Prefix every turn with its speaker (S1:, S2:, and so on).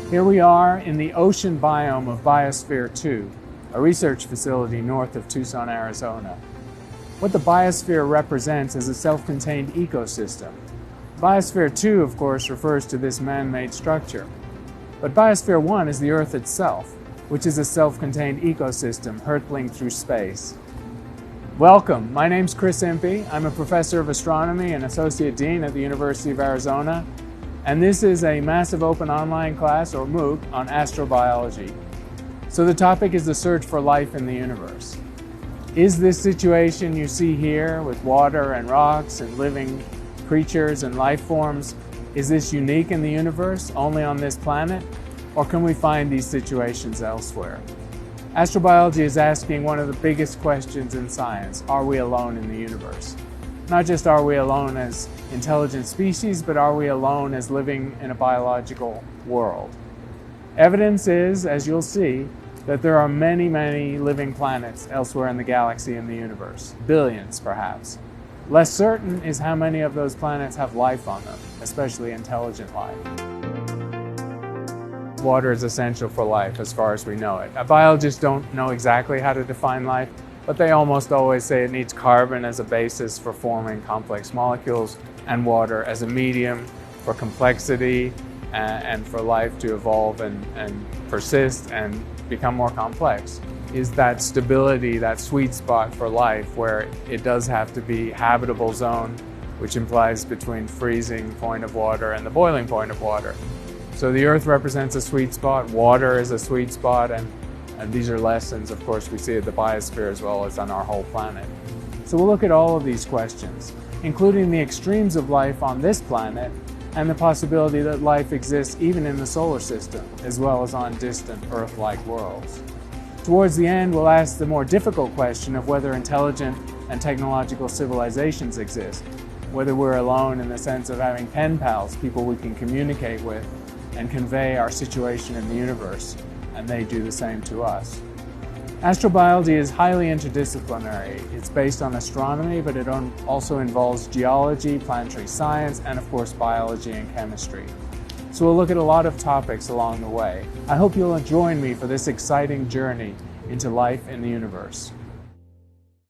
S1: Here we are in the ocean biome of Biosphere 2, a research facility north of Tucson, Arizona. What the biosphere represents is a self-contained ecosystem. Biosphere 2, of course, refers to this man-made structure. But Biosphere 1 is the Earth itself, which is a self-contained ecosystem hurtling through space. Welcome, my name's Chris Impey. I'm a professor of astronomy and associate dean at the University of Arizona, and this is a massive open online class, or MOOC, on astrobiology. So the topic is the search for life in the universe. Is this situation you see here with water and rocks and living creatures and life forms, is this unique in the universe, only on this planet? Or can we find these situations elsewhere? Astrobiology is asking one of the biggest questions in science: are we alone in the universe? Not just are we alone as intelligent species, but are we alone as living in a biological world? Evidence is, as you'll see, that there are many, many living planets elsewhere in the galaxy and the universe. Billions, perhaps. Less certain is how many of those planets have life on them, especially intelligent life. Water is essential for life as far as we know it. Biologists don't know exactly how to define life, but they almost always say it needs carbon as a basis for forming complex molecules and water as a medium for complexity and for life to evolve and persist and become more complex. Is that stability, that sweet spot for life where it does have to be habitable zone, which implies between freezing point of water and the boiling point of water. So the Earth represents a sweet spot, water is a sweet spot, and these are lessons, of course, we see at the biosphere as well as on our whole planet. So we'll look at all of these questions, including the extremes of life on this planet and the possibility that life exists even in the solar system, as well as on distant Earth-like worlds. Towards the end, we'll ask the more difficult question of whether intelligent and technological civilizations exist, whether we're alone in the sense of having pen pals, people we can communicate with and convey our situation in the universe, and they do the same to us. Astrobiology is highly interdisciplinary. It's based on astronomy, but it also involves geology, planetary science, and of course biology and chemistry. So we'll look at a lot of topics along the way. I hope you'll join me for this exciting journey into life in the universe.